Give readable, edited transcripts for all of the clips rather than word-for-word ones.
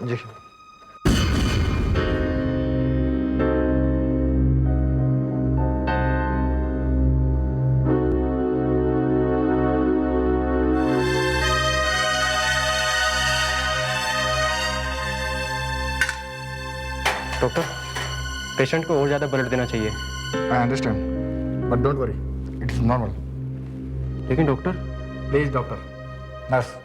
जी। Doctor, patient को और ज़्यादा ब्लड देना चाहिए। I understand but don't worry, it is normal. लेकिन doctor. Please doctor, nurse.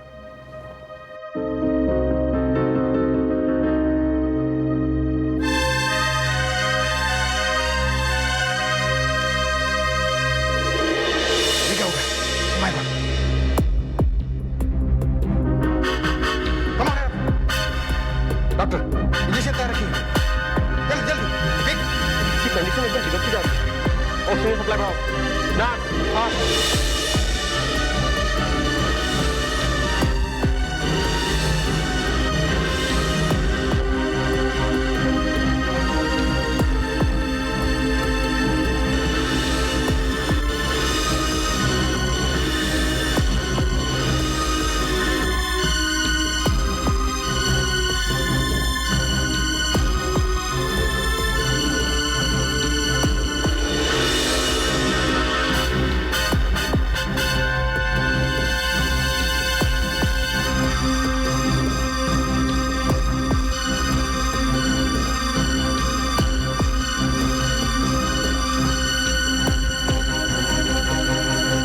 Doctor, injection तैयार रखिए, जल्दी जल्दी। इसकी कंडीशन एकदम बिगड़ती जा रही है। ऑक्सीजन सप्लाई बढ़ाओ। Nurse, fast.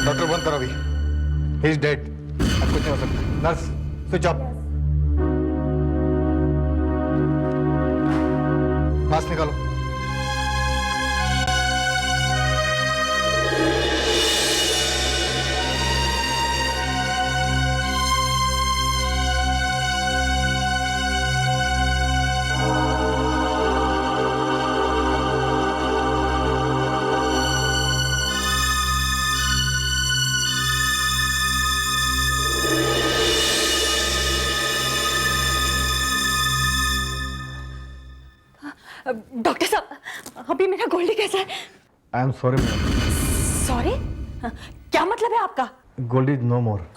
डॉक्टर बंद करो अभी, ही इज डेड। अब कुछ नहीं हो सकता। Nurse, switch off. मास्क निकालो। डॉक्टर साहब, अभी मेरा गोल्डी कैसा है? I am sorry ma'am, sorry? क्या मतलब है आपका? गोल्डी इज नो मोर।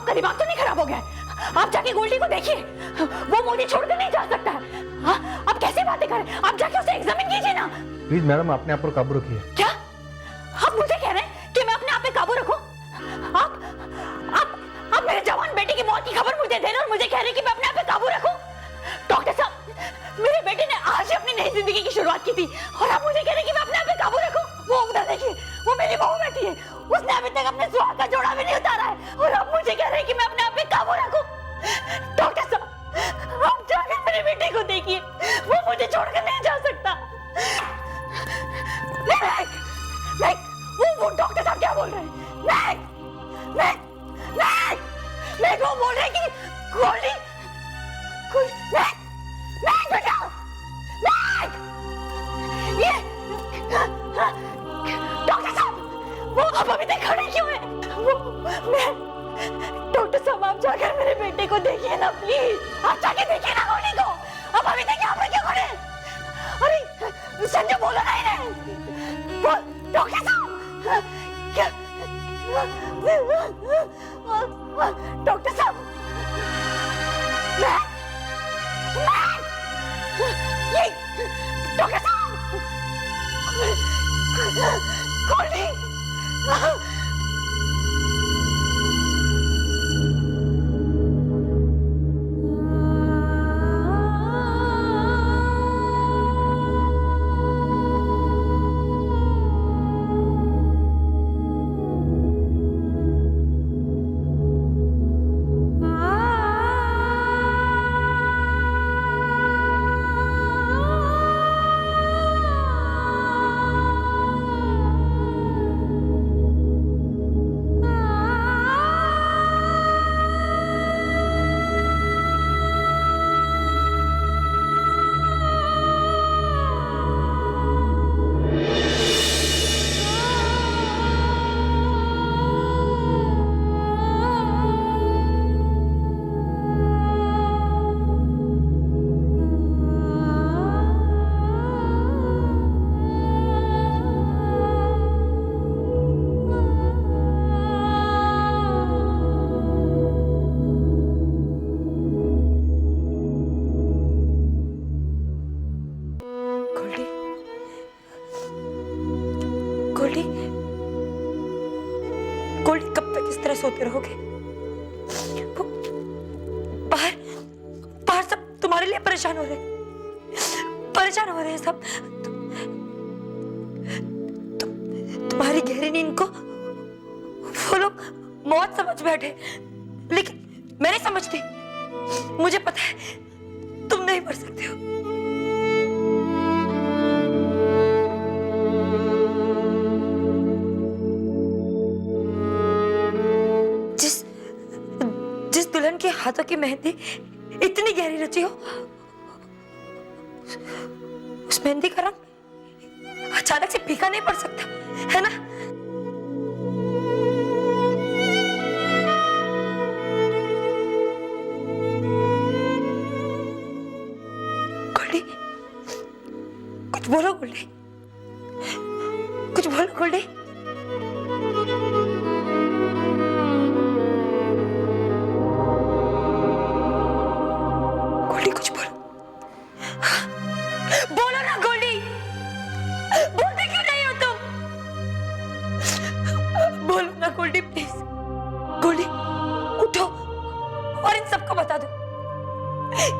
दिमाग तो नहीं खराब हो गया? आप जाके गोल्डी को देखिए, वो मुझे छोड़कर नहीं जा सकता है। हाँ, आप कैसे बातें कर रहे हैं? आप जाके उसे एग्जामिन कीजिए ना। प्लीज मैडम, अपने आप पर काबू रखिए। क्या आप मुझे कह रहे हैं कि मैं अपने आप पे काबू रखूं? आप मेरे जवान बेटे की मौत की खबर मुझे दे रहे और मुझे कह रहे हैं कि मैं अपने आप पे काबू रखूं? डॉक्टर साहब, मेरे बेटे ने आज अपनी नई जिंदगी की शुरुआत की थी और आप मुझे कह रहे हैं कि मैं अपने आप पे काबू रखूं? वो उधर देखिए, वो मेरी बहू बैठी है, उसने अभी तक अपने सुहाग का जोड़ा भी नहीं उतारा है और आप मुझे कह रहे हैं कि मैं अपने आप पे काबू रखूं? डॉक्टर साहब, आप जाकर मेरे बेटे को देखिए, वो मुझे छोड़कर नहीं जा सकता। नहीं, वो डॉक्टर साहब क्या बोल रहे हैं? नहीं, वो बोल रहे हैं कि गोल्डी नहीं बेटा, नहीं, ये डॉक्टर साहब, वो अब अभी तक खड़े क्यों हैं? डॉक्टर साहब, आप जाकर मेरे बेटे को देखिए ना प्लीज, आप जाके देखिए ना गोल्डी को। अब अभी तक यहाँ पर क्यों खड़े हैं? अरे संजय, बोलो ना इन्हें। डॉक्टर साहब, क्या डॉक्टर साहब, ये डॉक्टर साहब, गोल्डी, सोते रहोगे? बाहर बाहर सब तुम्हारे लिए परेशान हो रहे हैं सब। तुम्हारी गहरी नींद को वो लोग मौत समझ बैठे, लेकिन मैं नहीं समझती। मुझे पता है तुम नहीं मर सकते हो। जिस दुल्हन के हाथों की मेहंदी इतनी गहरी रची हो, उस मेहंदी का रंग अचानक से फीका नहीं पड़ सकता, है ना? गोल्डी, कुछ बोलो गोल्डी, कुछ बोलो गोल्डी। गोल्डी कुछ बोलो, बोलो ना गोल्डी, बोलते क्यों नहीं हो तुम? बोलो ना गोल्डी प्लीज। गोल्डी उठो और इन सबको बता दो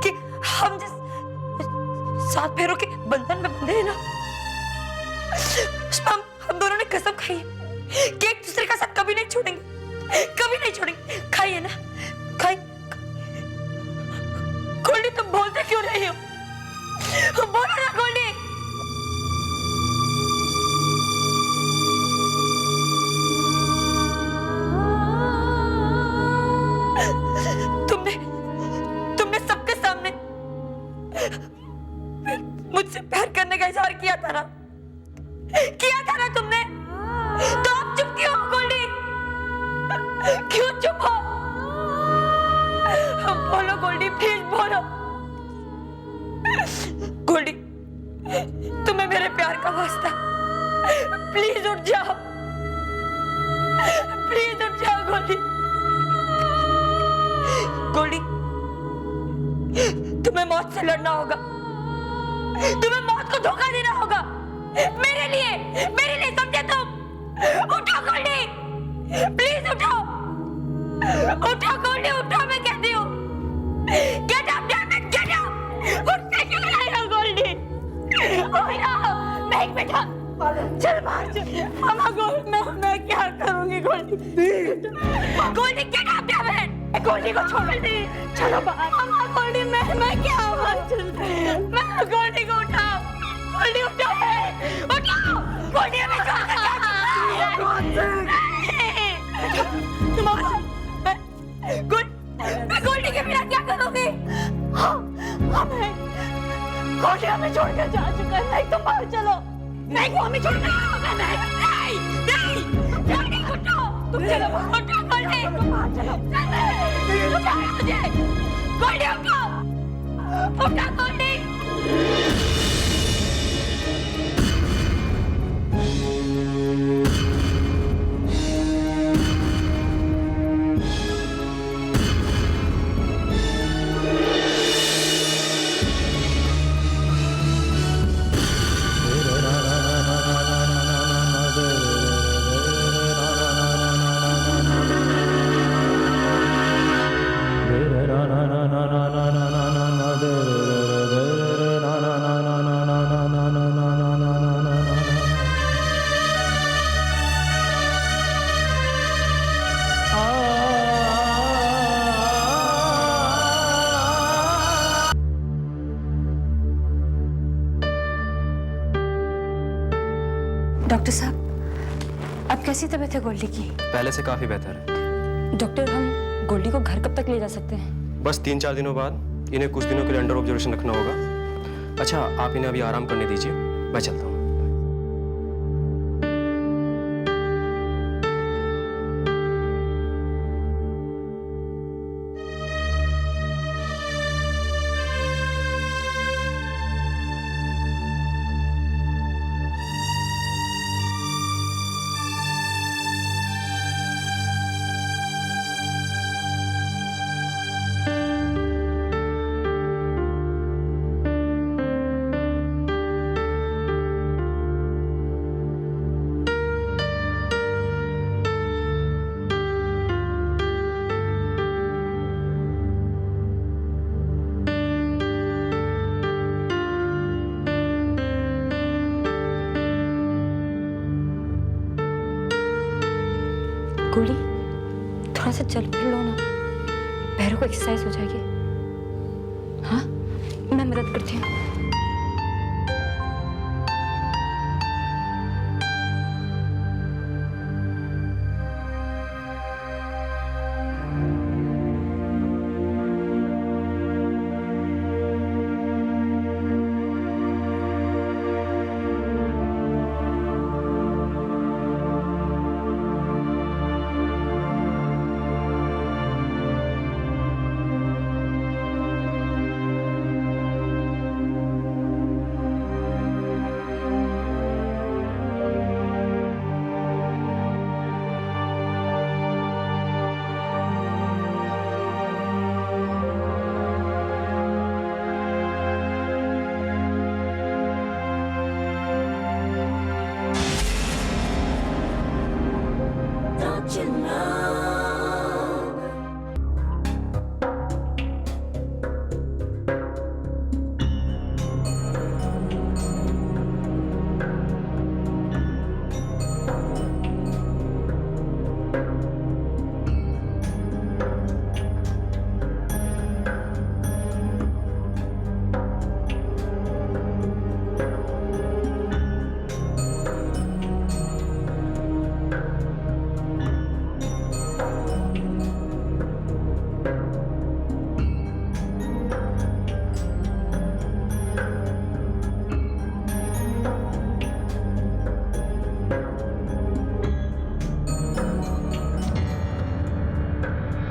कि हम जिस 7 फेरों के बंधन में बंधे हैं ना, उसमें हम दोनों ने कसम खाई है कि एक दूसरे का साथ कभी नहीं छोड़ेंगे। खाइए ना, खाई। गोल्डी तुम बोलते क्यों नहीं हो? बोलो ना गोल्डी। तुमने सबके सामने मुझसे प्यार करने का इजहार किया था ना तुमने? तो अब चुप क्यों हो गोल्डी? क्यों चुप हो? बोलो गोल्डी प्लीज बोलो। गोल्डी तुम्हें मेरे प्यार का वास्ता, प्लीज उठ जाओ, प्लीज उठ जाओ गोल्डी। गोल्डी तुम्हें मौत से लड़ना होगा, तुम्हें मौत को धोखा देना होगा मेरे लिए समझे तुम? उठो गोल्डी, प्लीज उठो गोल्डी, उठो मैं कहती हूँ। Gate up damn it, get up. उठते क्यों नहीं हो गोल्डी? मैं बेटा चल बाहर चल। मामा मैं क्या करूंगी Goldie? Goldie get up damn it. Goldie को छोड़ दे, चलो बाहर। मामा गोल्डी मैं क्या चल, मैं गोल्डी को उठाओ, गोल्डी उठाओ गोल्डी, हमें छोड़ दे। मैं गोल्डी के बिना क्या करूंगी? गोल्डी हमें छोड़कर जा चुका है। नहीं तुम बाहर चलो, नहीं वो हमें छोड़कर जाओगे। नहीं गोल्डी उठो, तुम चलो बाहर। उठो गोल्डी, तुम बाहर चलो। उठाओ मुझे गोल्डी, उठो गोल्डी। डॉक्टर साहब, अब कैसी तबीयत है गोल्डी की? पहले से काफी बेहतर है। डॉक्टर हम गोल्डी को घर कब तक ले जा सकते हैं? बस 3-4 दिनों बाद इन्हें कुछ दिनों के लिए अंडर ऑब्जर्वेशन रखना होगा। अच्छा आप इन्हें अभी आराम करने दीजिए, मैं चलता हूँ। गोली, थोड़ा सा चल फिर लो ना, पैरों को एक्सरसाइज हो जाएगी। हाँ, मैं मदद करती हूँ।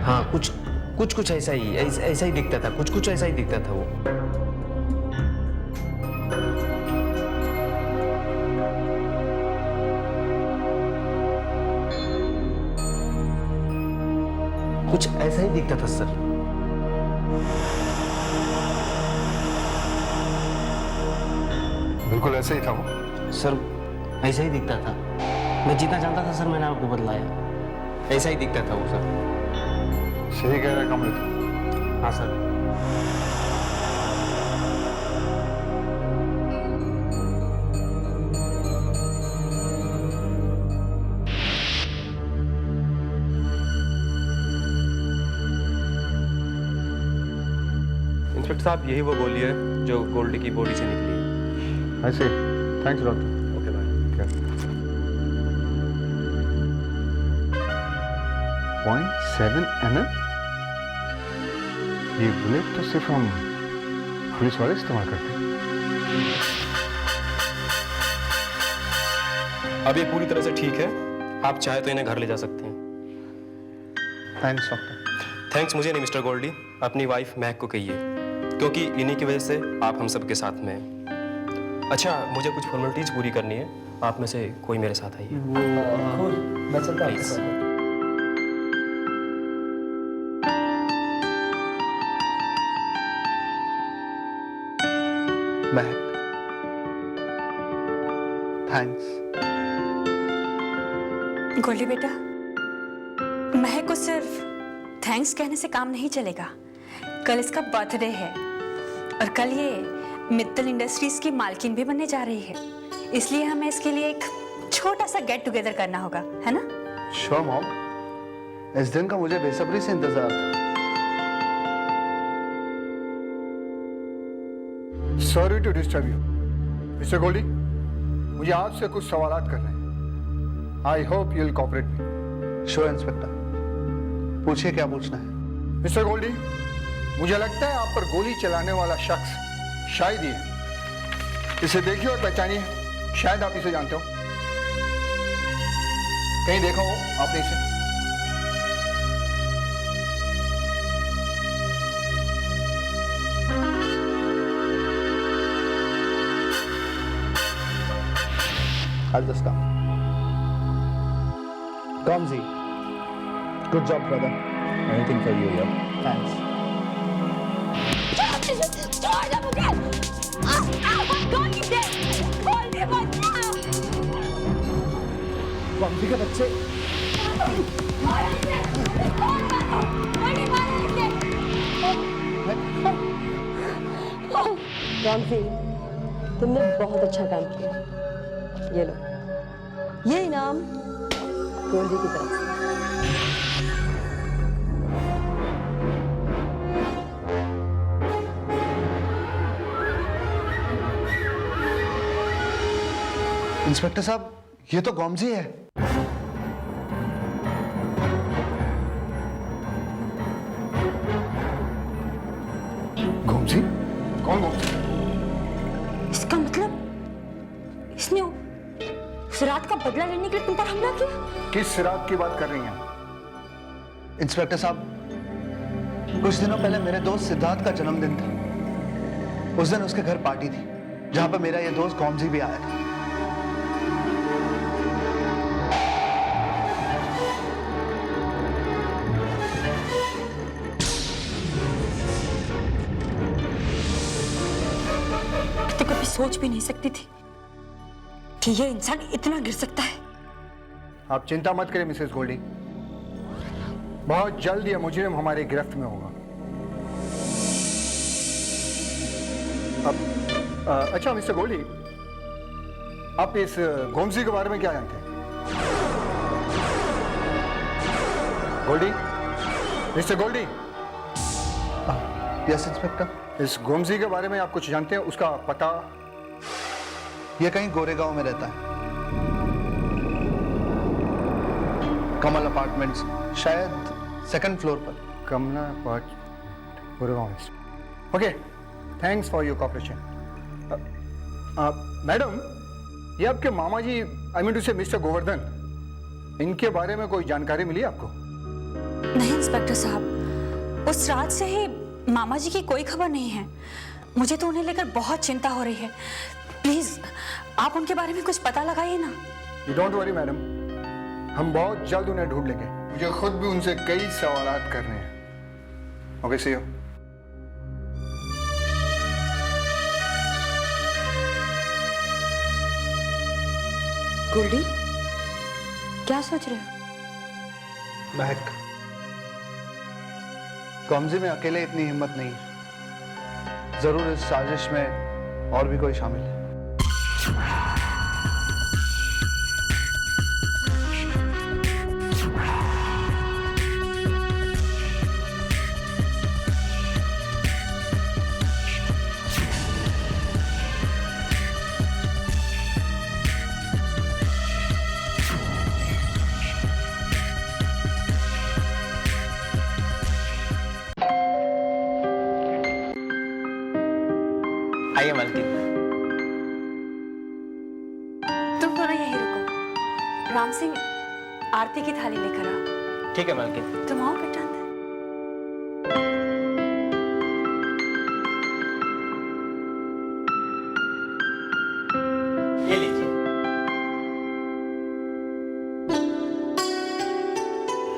हाँ, कुछ ऐसा ही दिखता था, कुछ ऐसा ही दिखता था वो। कुछ ऐसा ही दिखता था सर। बिल्कुल ऐसे ही था वो। सर ऐसा ही दिखता था, मैं जितना जानता था सर मैंने आपको बतलाया, ऐसा ही दिखता था वो सर। सही कह रहा है कमल तू। हाँ सर। इंस्पेक्टर साहब, यही वो गोली है जो गोल्डी की बॉडी से निकली है। ऐसे thanks doctor. Okay bye. 0.7 mm? ये बुलेट तो सिर्फ हम पुलिस वाले इस्तेमाल करते हैं। अब ये पूरी तरह से ठीक है, आप चाहे तो इन्हें घर ले जा सकते हैं। Thanks doctor. थैंक्स मुझे नहीं मिस्टर गोल्डी, अपनी वाइफ महक को कहिए, क्योंकि इन्हीं की वजह से आप हम सबके साथ में हैं। अच्छा, मुझे कुछ फॉर्मेलिटीज पूरी करनी है, आप में से कोई मेरे साथ आइए। मैं चलता हूँ। महक, थैंक्स। गोल्डी बेटा, महक को सिर्फ थैंक्स कहने से काम नहीं चलेगा। कल इसका बर्थडे है और कल ये मित्तल इंडस्ट्रीज की मालकिन भी बनने जा रही है, इसलिए हमें इसके लिए एक छोटा सा गेट टुगेदर करना होगा, है ना? श्योर मॉम, इस दिन का मुझे बेसब्री से इंतजार था। Sorry to disturb you mister Goldie, मुझे आपसे कुछ सवालात करने हैं। I hope you will cooperate me. Sure inspector, पूछिए क्या पूछना है। मिस्टर गोल्डी, मुझे लगता है आप पर गोली चलाने वाला शख्स शायद ही है। इसे देखिए और पहचानिए, शायद आप इसे जानते हो। कहीं देखा हो आपने इसे? I'll just come. Kamzi, good job, brother. Anything for you, yeah? Thanks. छोड़ दे मुझे! गोल्डी दे! गोल्डी बचाओ! Kamzi के बच्चे। रामफी, तुमने बहुत अच्छा काम किया। ये लो, ये इनाम गोल्डी की तरफ से। इंस्पेक्टर साहब, ये तो गोमजी है। गोमजी? कौन गोमजी? इसका मतलब इसने उस रात का बदला लेने के लिए तुम पर हमला किया? किस रात की बात कर रही हैं? इंस्पेक्टर साहब, कुछ दिनों पहले मेरे दोस्त सिद्धार्थ का जन्मदिन था। उस दिन उसके घर पार्टी थी, जहां पर मेरा ये दोस्त गोमजी भी आया था। तो कभी सोच भी नहीं सकती थी कि ये इंसान इतना गिर सकता है। आप चिंता मत करें मिसेस गोल्डी, बहुत जल्द ये मुजरिम हमारे गिरफ्त में होगा। अब अच्छा मिस्टर गोल्डी, आप इस गोमजी के बारे में क्या जानते हैं? Goldie, mister Goldie. Yes inspector. इस गोमजी के बारे में आप कुछ जानते हैं? उसका पता? ये कहीं गोरेगांव में रहता है, कमल अपार्टमेंट्स, शायद सेकंड फ्लोर पर। Kamala apartment, Goregaon. Okay, thanks for your cooperation. Madam, ये आपके मामा ji, I mean to say mister Govardhan, इनके बारे में कोई जानकारी मिली आपको? नहीं इंस्पेक्टर साहब, उस रात से ही मामा जी की कोई खबर नहीं है। मुझे तो उन्हें लेकर बहुत चिंता हो रही है। प्लीज आप उनके बारे में कुछ पता लगाइए ना। यू डोंट वरी मैडम, हम बहुत जल्द उन्हें ढूंढ लेंगे। मुझे खुद भी उनसे कई सवालात करने हैं। Okay, C you. गोल्डी, क्या सोच रहे हो? महक, गोमजी में अकेले इतनी हिम्मत नहीं है। जरूर इस साजिश में और भी कोई शामिल है। आइए मालकिन। तुम दोनों यहीं रुको। राम सिंह आरती की थाली लेकर आओ। ठीक है मालकिन। तुम आओ बेटा। ये लीजिए।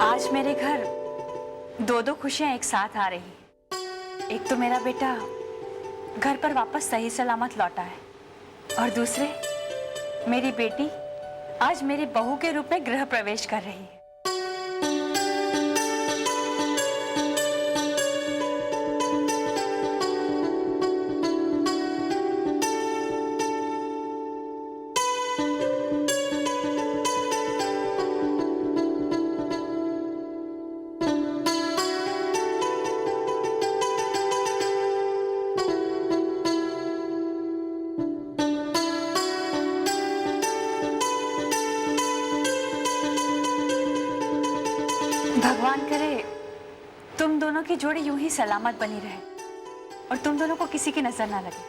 आज मेरे घर दो खुशियां एक साथ आ रही। एक तो मेरा बेटा घर पर वापस सही सलामत लौटा है, और दूसरे मेरी बेटी आज मेरी बहू के रूप में गृह प्रवेश कर रही है। भगवान करे तुम दोनों की जोड़ी यूं ही सलामत बनी रहे और तुम दोनों को किसी की नजर ना लगे।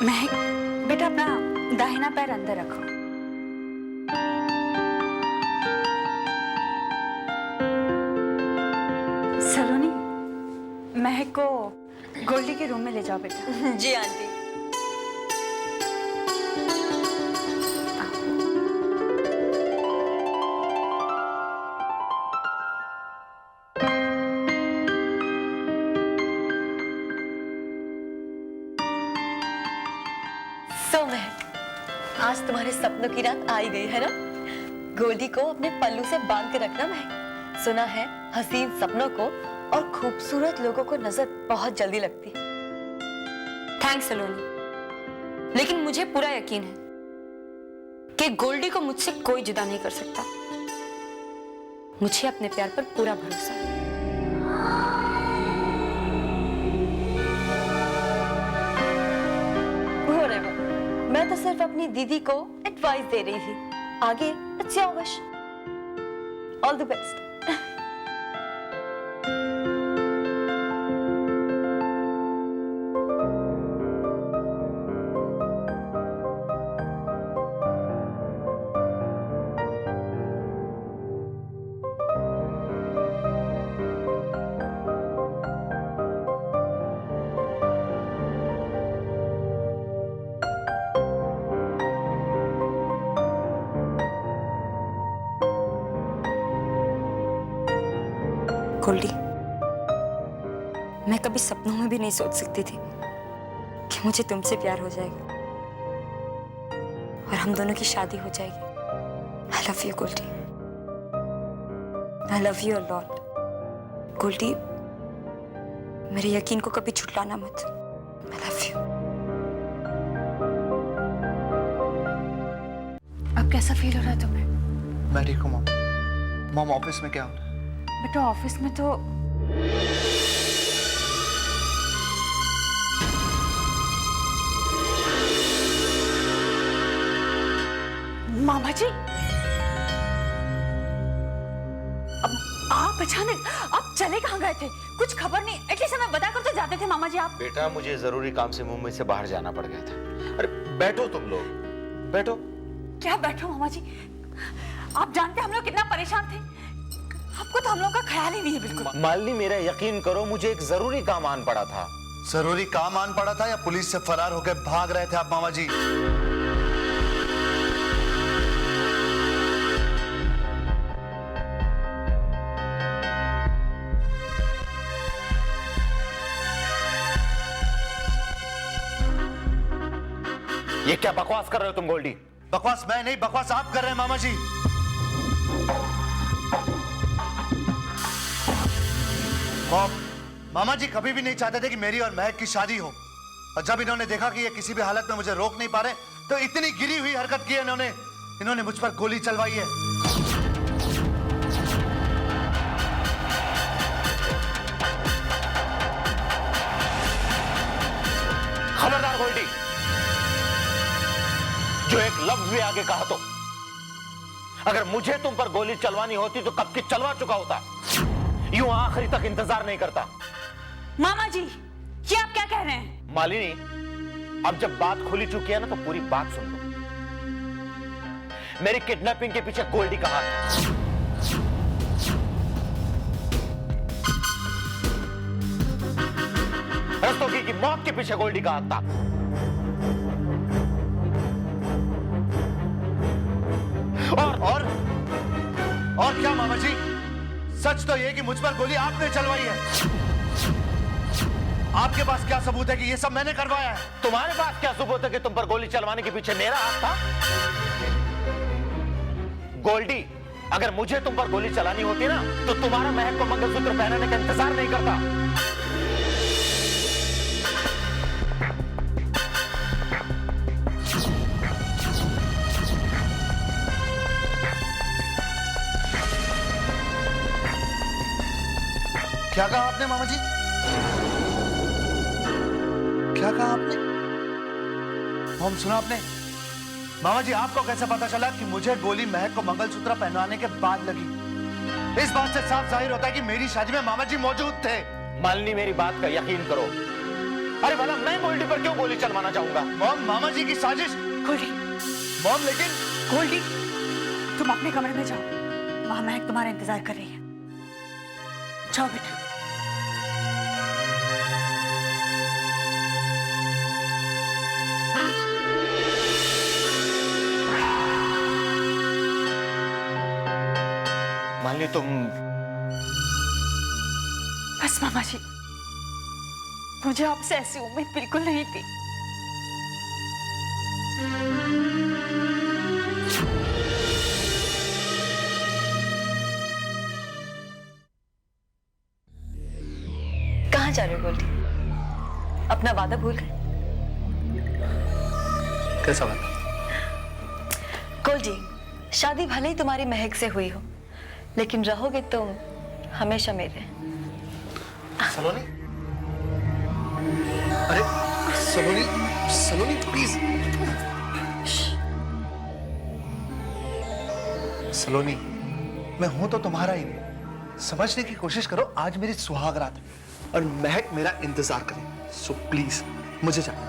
महक, बेटा अपना दाहिना पैर अंदर रखो। सलोनी, महक को गोल्डी के रूम में ले जाओ बेटा। जी आंटी। तो महक, आज तुम्हारे सपनों की रात आई गई है ना? गोल्डी को अपने पल्लू से बांध के रखना महक। सुना है हसीन सपनों को और खूबसूरत लोगों को नजर बहुत जल्दी लगती है। थैंक्स सलोनी, लेकिन मुझे पूरा यकीन है कि गोल्डी को मुझसे कोई जुदा नहीं कर सकता। मुझे अपने प्यार पर पूरा भरोसा है। सिर्फ अपनी दीदी को एडवाइस दे रही थी, आगे it's your wish. All the best. Goldie, मैं कभी सपनों में भी नहीं सोच सकती थी कि मुझे तुमसे प्यार हो जाएगा और हम दोनों की शादी हो जाएगी। I love you Goldie, I love you a lot. Goldie, मेरे यकीन को कभी झुठलाना मत। I love you. अब कैसा फील हो रहा है तुम्हें? मैं ठीक हूँ मॉम। मॉम ऑफिस में क्या हो रहा है? बेटा ऑफिस में तो मामा जी, अब आप अचानक आप चले कहाँ गए थे? कुछ खबर नहीं, एटलीस्ट हमें बता कर तो जाते थे मामा जी आप। बेटा मुझे जरूरी काम से मुंबई से बाहर जाना पड़ गया था। अरे बैठो तुम लोग, बैठो। क्या बैठो मामा जी, आप जानते हम लोग कितना परेशान थे। आपको तो हम लोग का ख्याल ही नहीं है बिल्कुल। मालिनी मेरा यकीन करो, मुझे एक जरूरी काम आन पड़ा था। जरूरी काम आन पड़ा था या पुलिस से फरार होकर भाग रहे थे आप मामा जी? ये क्या बकवास कर रहे हो तुम गोल्डी? बकवास मैं नहीं, बकवास आप कर रहे हैं मामा जी। मामा जी कभी भी नहीं चाहते थे कि मेरी और महक की शादी हो, और जब इन्होंने देखा कि ये किसी भी हालत में मुझे रोक नहीं पा रहे, तो इतनी गिरी हुई हरकत की है इन्होंने मुझ पर गोली चलवाई है। खबरदार गोल्डी, जो एक लफ्ज भी आगे कहा तो अगर मुझे तुम पर गोली चलवानी होती तो कब की चलवा चुका होता। यूं आखिरी तक इंतजार नहीं करता। मामा जी, ये आप क्या कह रहे हैं? मालिनी, अब जब बात खुली चुकी है ना तो पूरी बात सुन लो। मेरी किडनैपिंग के पीछे गोल्डी का हाथ है। रस्तोगी की मौत के पीछे गोल्डी का हाथ था। और क्या मामा जी? सच तो यह कि मुझ पर गोली आपने चलवाई है। आपके पास क्या सबूत है कि यह सब मैंने करवाया है? तुम्हारे पास क्या सबूत है कि तुम पर गोली चलवाने के पीछे मेरा हाथ था? गोल्डी, अगर मुझे तुम पर गोली चलानी होती ना तो तुम्हारा महक को मंगलसूत्र पहनाने का इंतजार नहीं करता। क्या कहा आपने मामा जी? क्या कहा आपने? हम सुना आपने? मामा जी, आपको कैसे पता चला कि मुझे गोली महक को मंगलसूत्र पहनाने के बाद लगी? इस बात से साफ जाहिर होता है कि मेरी शादी में मामा जी मौजूद थे। मालिनी, मेरी बात का यकीन करो। अरे भला मैं गोल्डी पर क्यों गोली चलवाना चाहूंगा? मॉम, मामा जी की साजिश। गोल्डी, मॉम, लेकिन गोल्डी, तुम अपने कमरे में जाओ, वहां महक तुम्हारा इंतजार कर रही है। जाओ बेटा। मालिनी, तुम बस मामा जी, मुझे आपसे ऐसी उम्मीद बिल्कुल नहीं थी। कहाँ जा रहे हो गोल्डी? अपना वादा भूल गए? कैसा वादा? गोल्डी, शादी भले ही तुम्हारी महक से हुई हो, लेकिन रहोगे तुम हमेशा मेरे। सलोनी, अरे सलोनी, सलोनी प्लीज। सलोनी, मैं हूं तो तुम्हारा ही। समझने की कोशिश करो, आज मेरी सुहाग रात है और महक मेरा इंतजार करे। सो प्लीज मुझे जाने दो।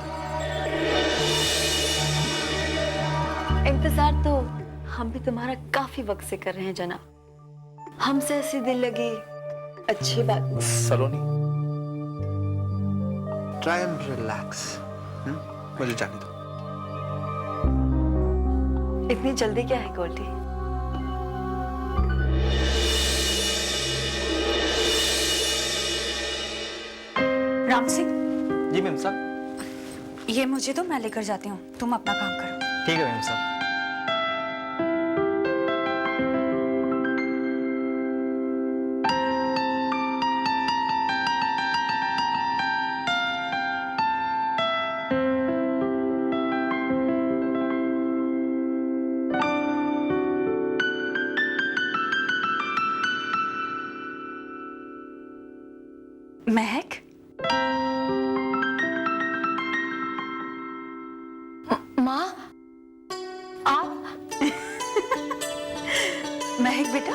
इंतजार तो हम भी तुम्हारा काफी वक्त से कर रहे हैं जनाब। हमसे ऐसी दिल लगी अच्छी बात। सलोनी, ट्राई एंड रिलैक्स। मुझे जाने दो। इतनी जल्दी क्या है गोल्डी? राम सिंह, जी मैम साहब। ये मुझे तो मैं लेकर जाती हूँ, तुम अपना काम करो। ठीक है मैम साहब। महक, माँ, आप? महक बेटा,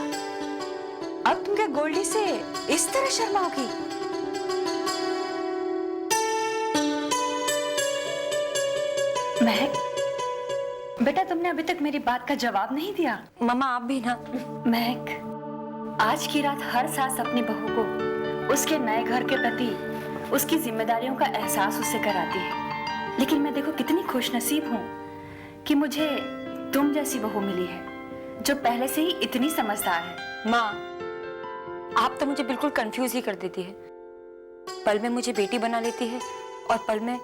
अब तुम क्या गोल्डी से इस तरह शर्माओगी? महक बेटा, तुमने अभी तक मेरी बात का जवाब नहीं दिया। मामा आप भी ना। महक, आज की रात हर सास अपनी बहू को उसके नए घर के प्रति उसकी जिम्मेदारियों का एहसास उससे कराती है, लेकिन मैं देखो कितनी खुशनसीब हूँ कि मुझे तुम जैसी बहू मिली है जो पहले से ही इतनी समझदार है। माँ, आप तो मुझे बिल्कुल कंफ्यूज ही कर देती है। पल में मुझे बेटी बना लेती है और पल में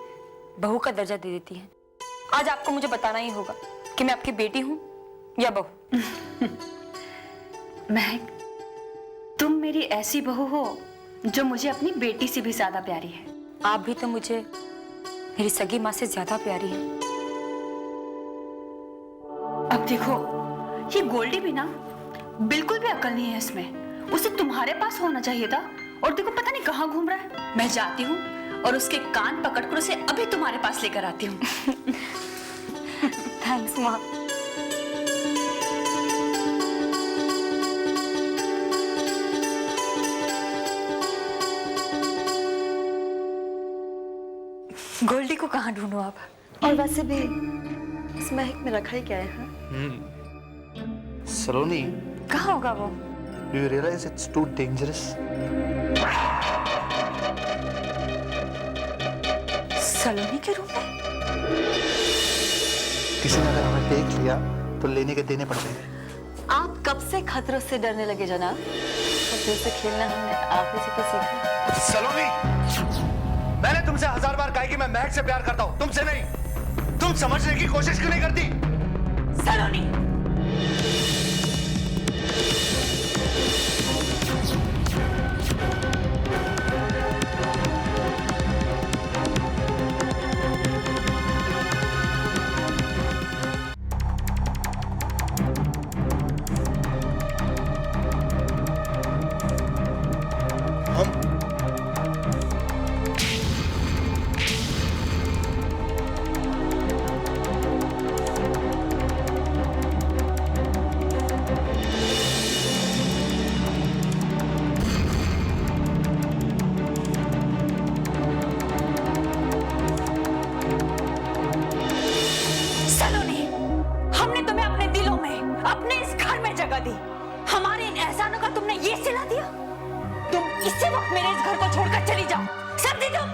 बहू का दर्जा दे देती है। आज आपको मुझे बताना ही होगा कि मैं आपकी बेटी हूँ या बहू। महक, तुम मेरी ऐसी बहू हो जो मुझे अपनी बेटी से भी ज्यादा प्यारी है। आप भी तो मुझे मेरी सगी माँ से ज्यादा प्यारी है। अब देखो, ये गोल्डी भी ना बिल्कुल भी अकल नहीं है इसमें। उसे तुम्हारे पास होना चाहिए था और देखो पता नहीं कहाँ घूम रहा है। मैं जाती हूँ और उसके कान पकड़कर उसे अभी तुम्हारे पास लेकर आती हूँ। थैंक्स माँ। गोल्डी को कहाँ ढूंढूं आप? और वैसे भी इस महक में रखा ही क्या है? हाँ? सलोनी, कहाँ होगा वो? do you realize it's too dangerous? सलोनी के रूम में? किसी ने अगर हमें देख लिया तो लेने के देने पड़ जाएंगे। आप कब से खतरों से डरने लगे जनाब? खतरों से खेलना हमने आप ही से तो सीखा। सलोनी, मैंने तुमसे 1000 बार कहा कि मैं महक से प्यार करता हूं, तुमसे नहीं। तुम समझने की कोशिश क्यों नहीं करती? सलोनी, अपने इस घर में जगह दी। हमारे इन एहसानों का तुमने ये सिला दिया। तुम इसी वक्त मेरे इस घर को छोड़कर चली जाओ, समझी तुम?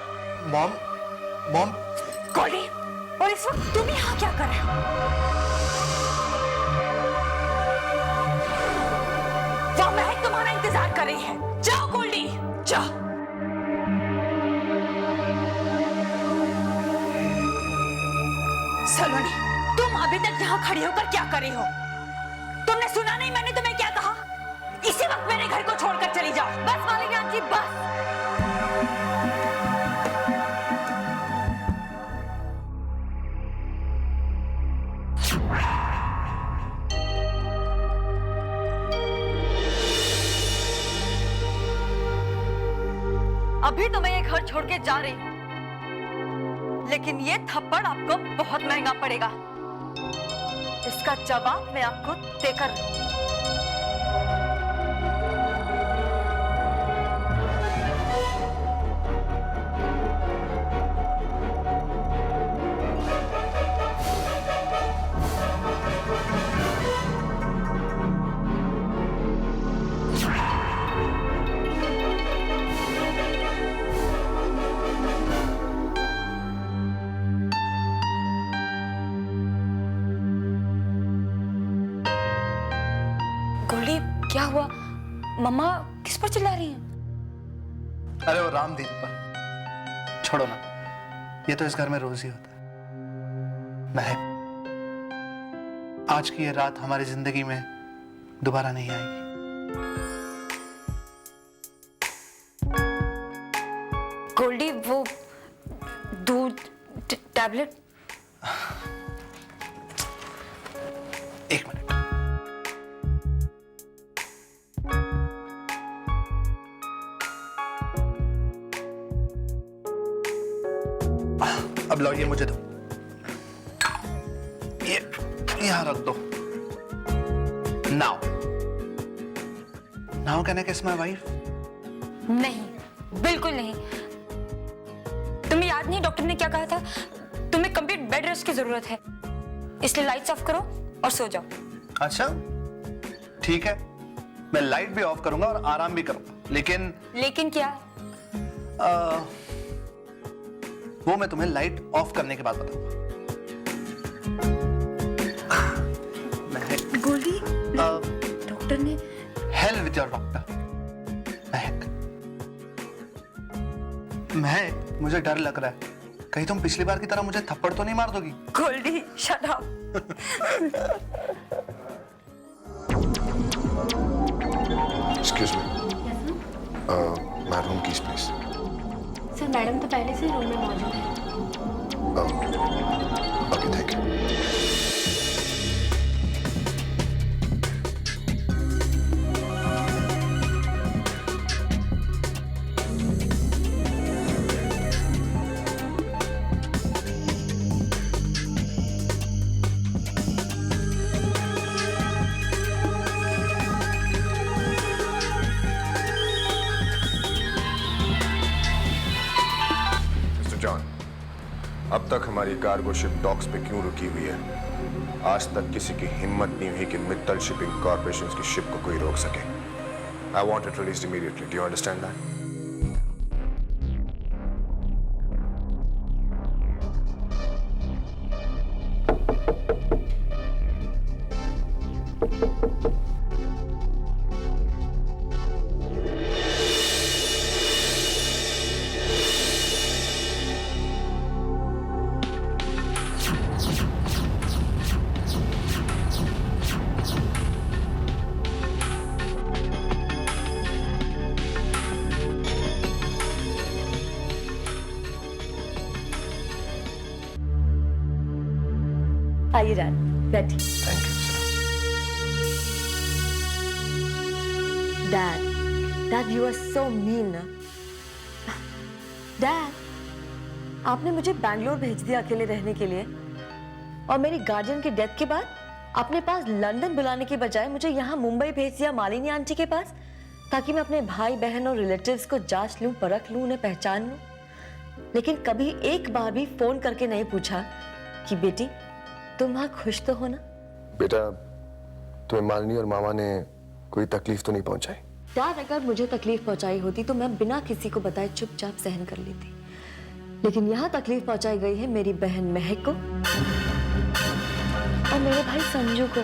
मॉम, गोल्डी, और इस वक्त तुम यहाँ क्या कर रहे हो? वो महक तुम्हारा इंतजार कर रही है। जाओ गोल्डी, जाओ। सलोनी, तुम अभी तक यहाँ खड़ी होकर क्या कर रही हो? तुमने सुना नहीं मैंने तुम्हें क्या कहा? इसी वक्त मेरे घर को छोड़कर चली जाओ। बस मालिकान जी, बस। अभी तो मैं ये घर छोड़ के जा रही हूँ, लेकिन ये थप्पड़ आपको बहुत महंगा पड़ेगा। इसका जवाब मैं आपको देकर रहूंगी। क्या हुआ? मम्मा किस पर चिल्ला रही हैं? अरे वो रामदीप पर। छोड़ो ना, ये तो इस घर में रोज ही होता है। महक, आज की ये रात हमारी जिंदगी में दोबारा नहीं आएगी। गोल्डी, वो दूध टैबलेट। एक मिनट। अब लो, ये मुझे दो। ये यहां रख दो। नाउ कैन आई किस माय वाइफ? नहीं, बिल्कुल नहीं। तुम्हें याद नहीं डॉक्टर ने क्या कहा था? तुम्हें कंप्लीट बेड रेस्ट की जरूरत है, इसलिए लाइट्स ऑफ करो और सो जाओ। अच्छा ठीक है, मैं लाइट भी ऑफ करूंगा और आराम भी करूंगा, लेकिन क्या? वो मैं तुम्हें लाइट ऑफ करने के बाद बताऊंगा। गोल्डी, डॉक्टर ने हेल विद योर डॉक्टर। महक, मुझे डर लग रहा है, कहीं तुम पिछली बार की तरह मुझे थप्पड़ तो नहीं मार दोगी? Goldie, shut up. Excuse me. My room keys, please. Sir madam तो पहले से रूम में मौजूद है। Okay, thank you. अब तक हमारी कार्गो शिप डॉक्स पे क्यों रुकी हुई है? आज तक किसी की हिम्मत नहीं हुई कि मित्तल शिपिंग कॉर्पोरेशन की शिप को कोई रोक सके। I want it released immediately. Do you understand that? आइए डैड, बैठिए। Thank you sir. Dad, you are so mean. Dad, आपने मुझे बैंगलोर भेज दिया अकेले रहने के लिए, और मेरी गार्जियन की डेथ के बाद अपने पास लंदन बुलाने के बजाय मुझे यहाँ मुंबई भेज दिया मालिनी आंटी के पास, ताकि मैं अपने भाई बहन और रिलेटिव्स को जांच लूं, परख लूं, उन्हें पहचान लूं। लेकिन कभी एक बार भी फोन करके नहीं पूछा कि बेटी तुम वहां खुश तो हो ना? बेटा, तुम्हें मालिनी और मामा ने कोई तकलीफ तो नहीं पहुंचाई? डैड, अगर मुझे तकलीफ पहुंचाई होती तो मैं बिना किसी को बताए चुपचाप सहन कर लेती, लेकिन यहाँ तकलीफ पहुंचाई गई है मेरी बहन महक को और मेरे भाई संजू को।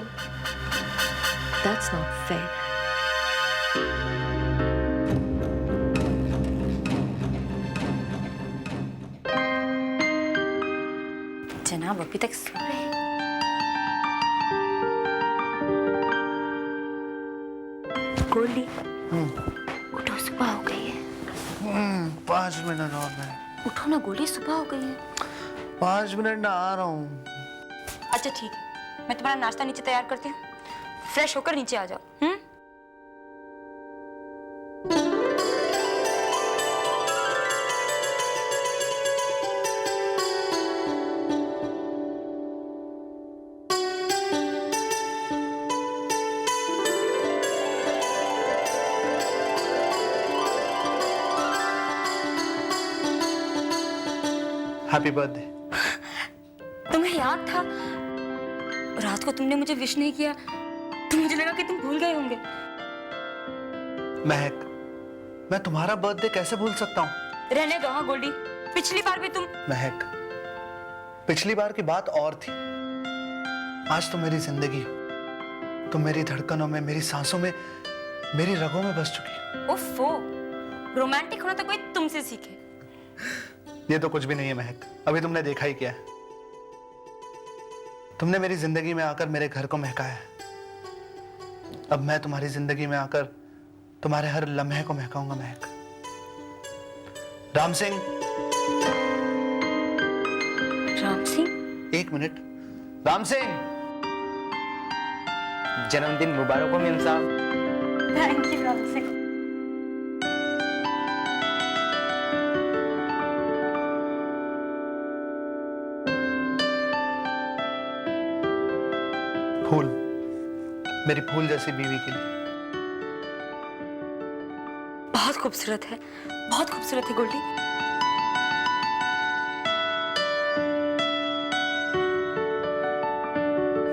That's not fair. जनाब अभी तक सो रहे हैं। गोल्डी, उठो, सुबह हो गई है। 5 मिनट और मैं। उठो ना गोल्डी, सुबह हो गई है। 5 मिनट ना, आ रहा हूँ। अच्छा ठीक है, मैं तुम्हारा नाश्ता नीचे तैयार करती हूँ, फ्रेश होकर नीचे आ जाओ। Happy birthday. तुम्हें याद था? रात को तुमने मुझे विश नहीं किया तो मुझे लगा कि तुम भूल गए होंगे। महक, मैं तुम्हारा बर्थडे कैसे भूल सकता हूँ? रहने दो। हाँ गोल्डी, पिछली बार भी तुम। महक, पिछली बार की बात और थी, आज तो मेरी जिंदगी हो। तुम मेरी धड़कनों में, मेरी सांसों में मेरी रगों में बस चुकी है। ओफो, रोमांटिक होना तो कोई तुमसे सीखे। ये तो कुछ भी नहीं है महक, अभी तुमने देखा ही क्या है। तुमने मेरी जिंदगी में आकर मेरे घर को महकाया है, अब मैं तुम्हारी जिंदगी में आकर तुम्हारे हर लम्हे को महकाऊंगा महक। राम सिंह। राम सिंह? एक मिनट। राम सिंह। जन्मदिन मुबारक हो memsahib. Thank you Ram Singh. फूल, मेरी फूल जैसी बीवी के लिए। बहुत खूबसूरत है, बहुत खूबसूरत है Goldie.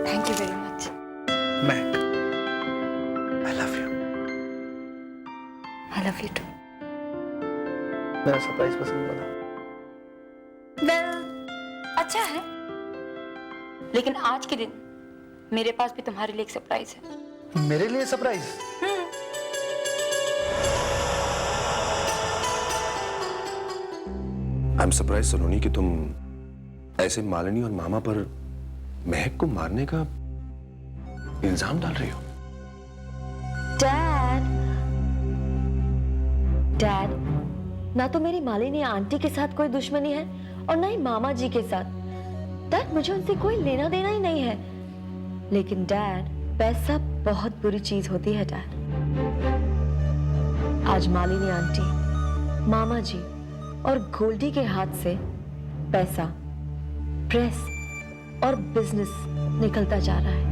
Thank you very much. Mahak, I love you. I love you too. मेरा सरप्राइज पसंद बना? वेल, अच्छा है, लेकिन आज के दिन मेरे पास भी तुम्हारे लिए एक सरप्राइज है। मेरे लिए सरप्राइज? आई एम सरप्राइज सलोनी कि तुम ऐसे मालिनी और मामा पर महक को मारने का इल्जाम डाल रही हो। डैड, ना तो मेरी मालिनी आंटी के साथ कोई दुश्मनी है और ना ही मामा जी के साथ। डैड, मुझे उनसे कोई लेना देना ही नहीं है। लेकिन डैड, पैसा बहुत बुरी चीज होती है डैड। आज मालिनी आंटी, मामा जी और गोल्डी के हाथ से पैसा, प्रेस और बिजनेस निकलता जा रहा है।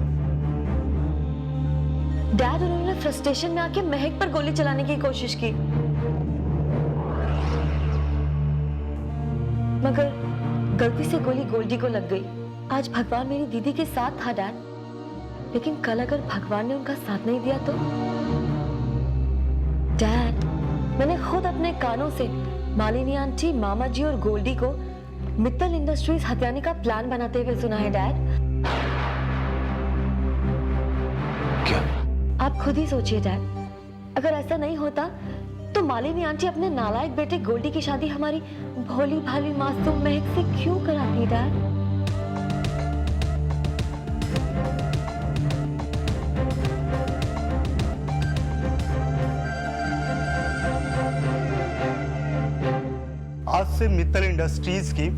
डैड, उन्होंने फ्रस्ट्रेशन में आके महक पर गोली चलाने की कोशिश की, मगर गलती से गोली गोल्डी को लग गई। आज भगवान मेरी दीदी के साथ था डैड, लेकिन कल अगर भगवान ने उनका साथ नहीं दिया तो? डैड, मैंने खुद अपने कानों से मालिनी आंटी, मामा जी और गोल्डी को मित्तल इंडस्ट्रीज हथियाने का प्लान बनाते हुए सुना है डैड। क्या? आप खुद ही सोचिए डैड, अगर ऐसा नहीं होता तो मालिनी आंटी अपने नालायक बेटे गोल्डी की शादी हमारी भोली भाली मासूम महक से क्यों कराती डैड? आज से मित्तल इंडस्ट्रीज की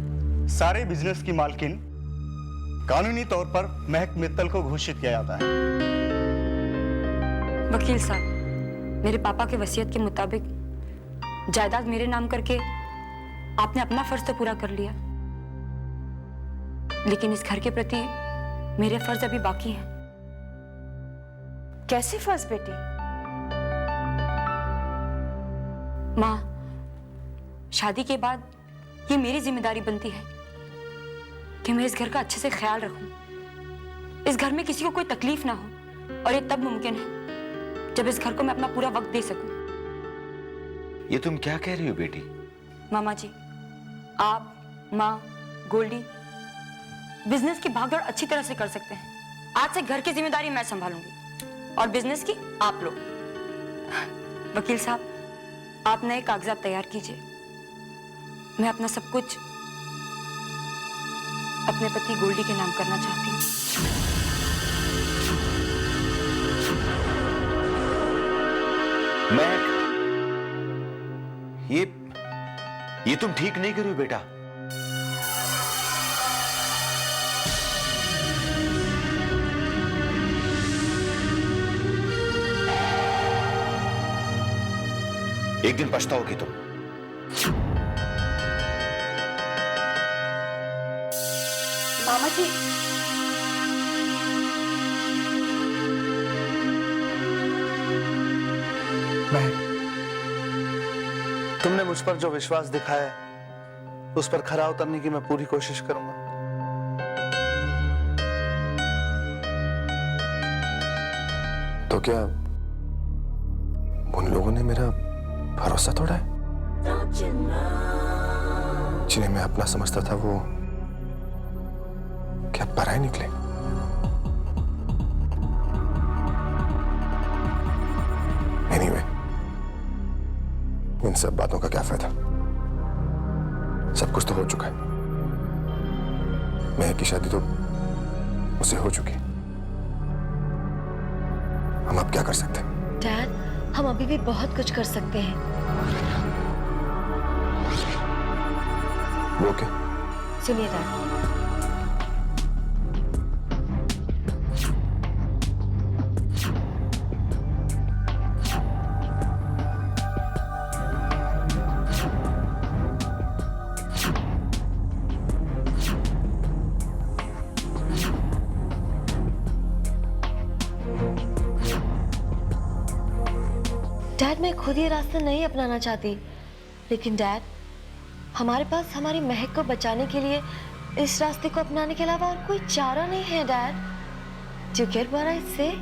सारे बिजनेस की मालकिन कानूनी तौर पर महक मित्तल को घोषित किया जाता है। वकील साहब, मेरे पापा के वसीयत के मुताबिक जायदाद मेरे नाम करके आपने अपना फर्ज तो पूरा कर लिया, लेकिन इस घर के प्रति मेरे फर्ज अभी बाकी हैं। कैसे फर्ज बेटी? माँ, शादी के बाद ये मेरी जिम्मेदारी बनती है कि मैं इस घर का अच्छे से ख्याल रखूं, इस घर में किसी को कोई तकलीफ ना हो, और ये तब मुमकिन है जब इस घर को मैं अपना पूरा वक्त दे सकूं। ये तुम क्या कह रही हो बेटी? मामा जी, आप, माँ, गोल्डी बिजनेस की भागदौड़ अच्छी तरह से कर सकते हैं। आज से घर की जिम्मेदारी मैं संभालूंगी और बिजनेस की आप लोग। वकील साहब, आप नए कागजात तैयार कीजिए। मैं अपना सब कुछ अपने पति गोल्डी के नाम करना चाहती हूँ। महक, ये तुम ठीक नहीं कर रही हो बेटा। एक दिन पछताओगी तुम। मामा जी, महक, तुमने मुझ पर जो विश्वास दिखाया है उस पर खरा उतरने की मैं पूरी कोशिश करूंगा। तो क्या उन लोगों ने मेरा भरोसा तोड़ा है? जिन्हें मैं अपना समझता था वो क्या पराए निकले? Anyway, इन सब बातों का क्या फायदा? सब कुछ तो हो चुका है। महक की शादी तो उससे हो चुकी। हम अब क्या कर सकते हैं? डैड, हम अभी भी बहुत कुछ कर सकते हैं। वो क्या? सुनिए डैड, डैड मैं खुद ये रास्ता नहीं अपनाना चाहती, लेकिन डैड हमारे पास हमारी महक को बचाने के लिए इस रास्ते को अपनाने के अलावा और कोई चारा नहीं है dad. Do you get what I say?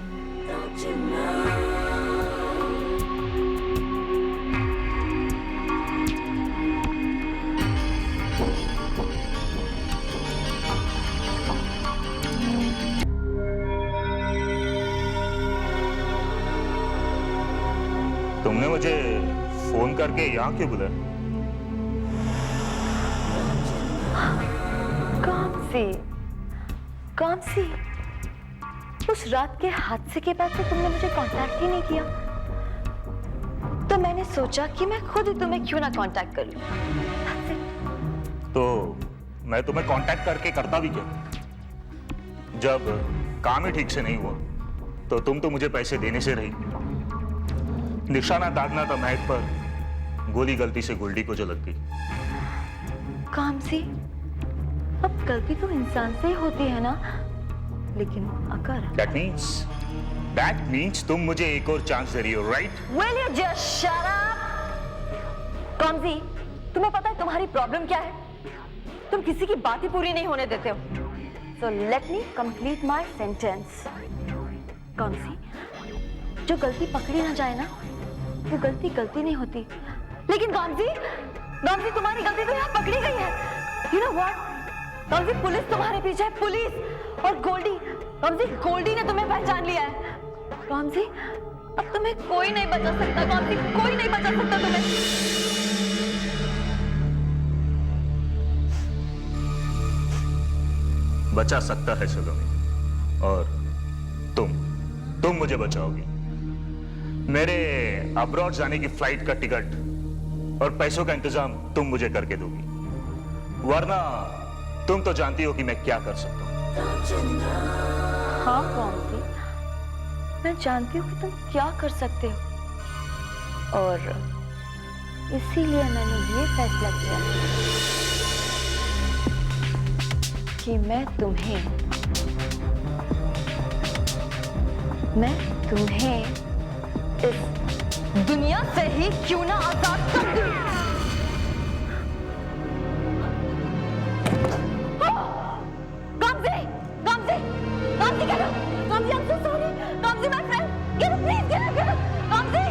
तुमने मुझे फोन करके यहाँ क्यों बुलाया? कौन सी? उस रात के हादसे के बाद तो तुमने मुझे कांटेक्ट ही नहीं किया, तो मैंने सोचा कि मैं खुद ही तुम्हें क्यों ना कांटेक्ट कर लूं। तो मैं तुम्हें कांटेक्ट करके करता भी क्या? जब काम ही ठीक से नहीं हुआ तो तुम तो मुझे पैसे देने से रही। निशाना दागना था महक पर, गोली गलती से गोल्डी को जो लग गई। काम सी, अब गलती तो इंसान से ही होती है ना, लेकिन अगर That means तुम मुझे एक और चांस दे रही हो, right? Will you just shut up? कामजी, तुम्हें पता है तुम्हारी प्रॉब्लम क्या है? तुम किसी की बात ही पूरी नहीं होने देते हो। So let me complete my sentence. कामजी, जो गलती पकड़ी ना जाए ना, वो गलती गलती नहीं होती। लेकिन कामजी तुम्हारी गलती तो यहाँ पकड़ी गई है। You know what? कामजी, पुलिस तुम्हारे पीछे है, पुलिस और गोल्डी ने तुम्हें पहचान लिया है। कामजी, अब तुम्हें कोई नहीं बचा सकता। कामजी, कोई नहीं बचा सकता तुम्हें। बचा सकता है सलोनी, और तुम मुझे बचाओगी। मेरे अब्रॉड जाने की फ्लाइट का टिकट और पैसों का इंतजाम तुम मुझे करके दोगी, वरना तुम तो जानती हो कि मैं क्या कर सकता हूं। हाँ कामजी, मैं जानती हूँ कि तुम क्या कर सकते हो, और इसीलिए मैंने ये फैसला किया कि मैं तुम्हें इस दुनिया से ही क्यों ना आजाद कर दूं। Kamsi, get up! Kamsi, I'm so sorry. Kamsi, my friend, get up, please, get up! Kamsi!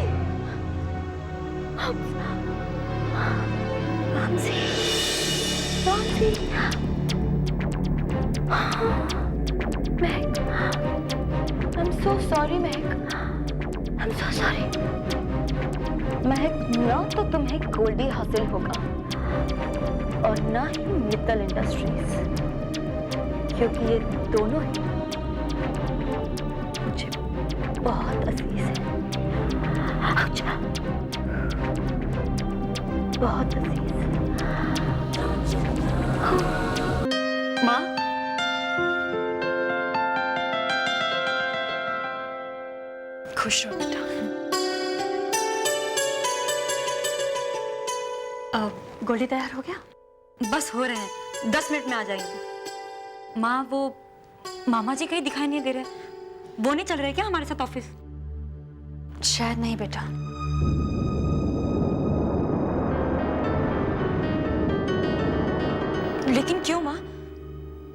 Mehak, I'm so sorry, Mehak. I'm so sorry. महक, ना तो तुम्हें गोल्डी हासिल होगा और ना ही मित्तल इंडस्ट्रीज, क्योंकि ये दोनों ही मुझे बहुत अजीज है। अच्छा, बहुत अजीज। माँ, खुश रहो बेटा। गोल्डी तैयार हो गया? बस हो रहे हैं, 10 मिनट में आ जाएंगे। माँ, वो मामा जी कहीं दिखाई नहीं दे रहे, वो नहीं चल रहे क्या हमारे साथ ऑफिस? शायद नहीं बेटा। लेकिन क्यों माँ?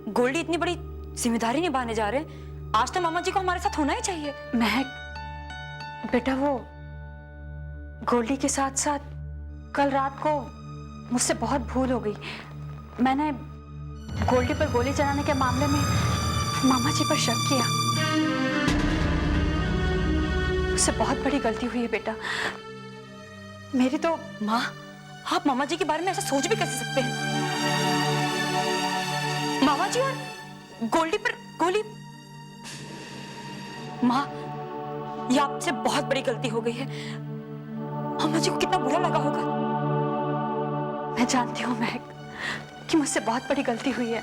गोल्डी इतनी बड़ी जिम्मेदारी निभाने जा रहे हैं, आज तो मामा जी को हमारे साथ होना ही चाहिए। महक बेटा, वो गोल्डी के साथ साथ कल रात को मुझसे बहुत भूल हो गई। मैंने गोल्डी पर गोली चलाने के मामले में मामा जी पर शक किया। मुझसे बहुत बड़ी गलती हुई है बेटा। मेरी तो माँ, आप मामा जी के बारे में ऐसा सोच भी कैसे सकते हैं? मामा जी और गोल्डी पर गोली। माँ, ये आपसे बहुत बड़ी गलती हो गई है। मामा जी को कितना बुरा लगा होगा। मैं जानती हूँ महक कि मुझसे बहुत बड़ी गलती हुई है।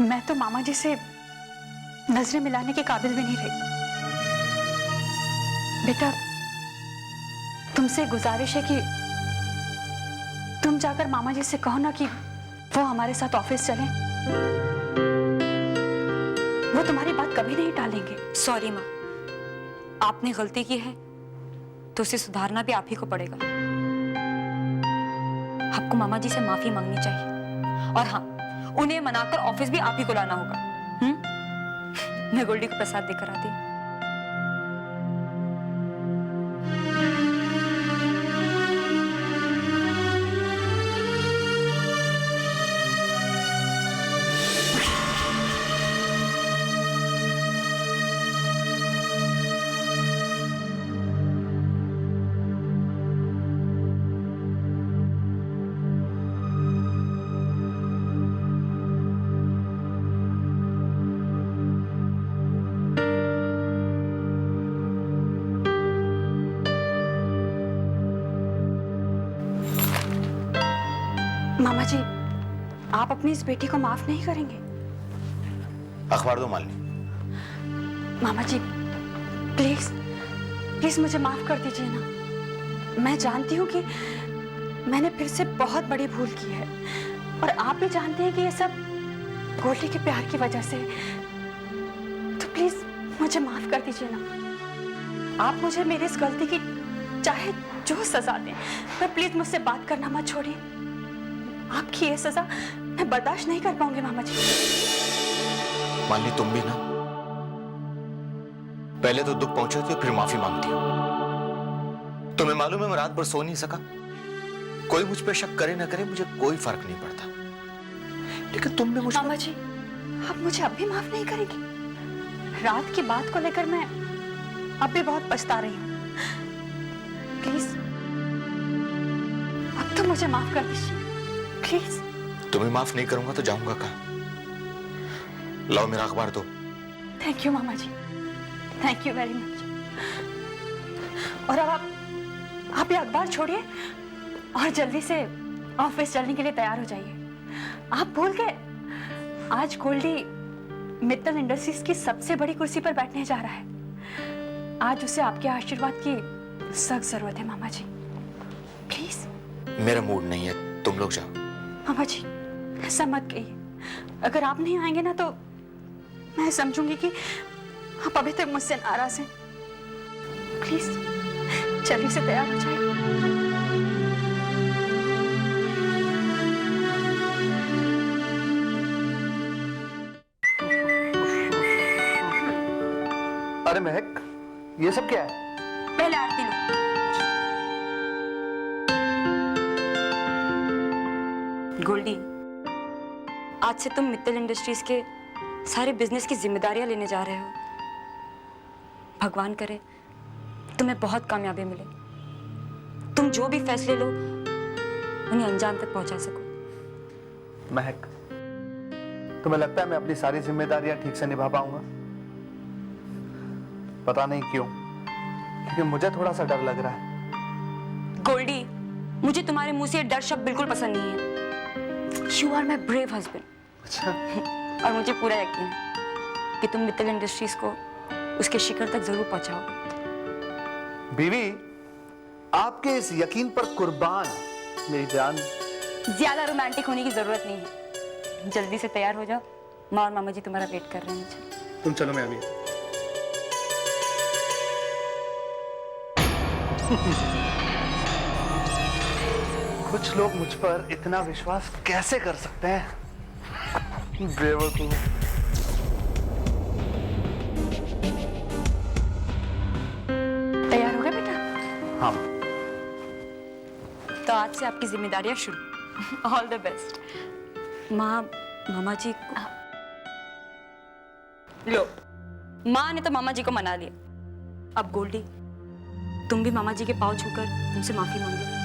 मैं तो मामा जी से नजरें मिलाने के काबिल भी नहीं रही। बेटा, तुमसे गुजारिश है कि तुम जाकर मामा जी से कहो ना कि वो हमारे साथ ऑफिस चलें। वो तुम्हारी बात कभी नहीं टालेंगे। सॉरी माँ, आपने गलती की है तो उसे सुधारना भी आप ही को पड़ेगा। आपको मामा जी से माफी मांगनी चाहिए और हाँ, उन्हें मनाकर ऑफिस भी आप ही को लाना होगा। मैं गोल्डी को प्रसाद देकर आती हूँ। मामा जी, आप अपनी इस बेटी को माफ नहीं करेंगे? अखबार दो मालिनी। मामा जी, प्लीज प्लीज मुझे माफ कर दीजिए ना। मैं जानती हूँ कि मैंने फिर से बहुत बड़ी भूल की है और आप भी जानते हैं कि ये सब गोल्डी के प्यार की वजह से। तो प्लीज मुझे माफ कर दीजिए ना। आप मुझे मेरी इस गलती की चाहे जो सजा दें, पर प्लीज मुझसे बात करना मत छोड़िए। आपकी ये सजा मैं बर्दाश्त नहीं कर पाऊंगी मामा जी। मालिनी, तुम भी ना पहले तो दुख पहुंचे थे फिर माफी मांगती हो। तुम्हें मालूम है मैं रात भर सो नहीं सका। कोई मुझ पे शक करे ना करे, मुझे कोई फर्क नहीं पड़ता, लेकिन तुमने मुझे। मामा जी, आप मुझे अब भी माफ नहीं करेंगी? रात की बात को लेकर मैं अब भी बहुत पछता रही हूँ। प्लीज अब तो मुझे माफ कर दीजिए प्लीज। तुम्हें माफ नहीं करूंगा तो जाऊंगा कहाँ? लाओ मेरा अखबार दो। थैंक यू मामा जी, थैंक यू वेरी मच। और अब आप ये अखबार छोड़िए और जल्दी से ऑफिस चलने के लिए तैयार हो जाइए। आप भूल गए, आज गोल्डी मित्तल इंडस्ट्रीज की सबसे बड़ी कुर्सी पर बैठने जा रहा है। आज उसे आपके आशीर्वाद की सख्त जरूरत है मामा जी। प्लीज। मेरा मूड नहीं है, तुम लोग जाओ। मामा जी, ऐसा मत कहिए। अगर आप नहीं आएंगे ना तो मैं समझूंगी कि आप अभी तक मुझसे नाराज हैं। प्लीज जल्दी से तैयार हो जाइए। अरे महक, ये सब क्या है? पहले आरती लो। गोल्डी, आज से तुम मित्तल इंडस्ट्रीज के सारे बिजनेस की जिम्मेदारियां लेने जा रहे हो। भगवान करे तुम्हें बहुत कामयाबी मिले। तुम जो भी फैसले लो उन्हें अंजाम तक पहुंचा सको। महक, तुम्हें लगता है मैं अपनी सारी जिम्मेदारियां ठीक से निभा पाऊंगा? पता नहीं क्यों, लेकिन मुझे थोड़ा सा डर लग रहा है। गोल्डी, मुझे तुम्हारे मुंह से ये डर शब्द बिल्कुल पसंद नहीं है। You are my brave husband. अच्छा। और मुझे पूरा यकीन है कि तुम मित्तल इंडस्ट्रीज को उसके शिखर तक जरूर पहुंचाओगे। बीवी, आपके इस यकीन पर कुर्बान मेरी जान। ज्यादा रोमांटिक होने की जरूरत नहीं है। जल्दी से तैयार हो जाओ, माँ और मामा जी तुम्हारा वेट कर रहे हैं मुझे। तुम चलो, मैं अभी। कुछ लोग मुझ पर इतना विश्वास कैसे कर सकते हैं? बेवकूफ। तैयार हो गए बेटा? हाँ। तो आज से आपकी जिम्मेदारियां शुरू। All the best. माँ, मामा जी को लो। माँ ने तो मामा जी को मना लिया, अब गोल्डी, तुम भी मामा जी के पाँव छूकर उनसे माफी मांगो।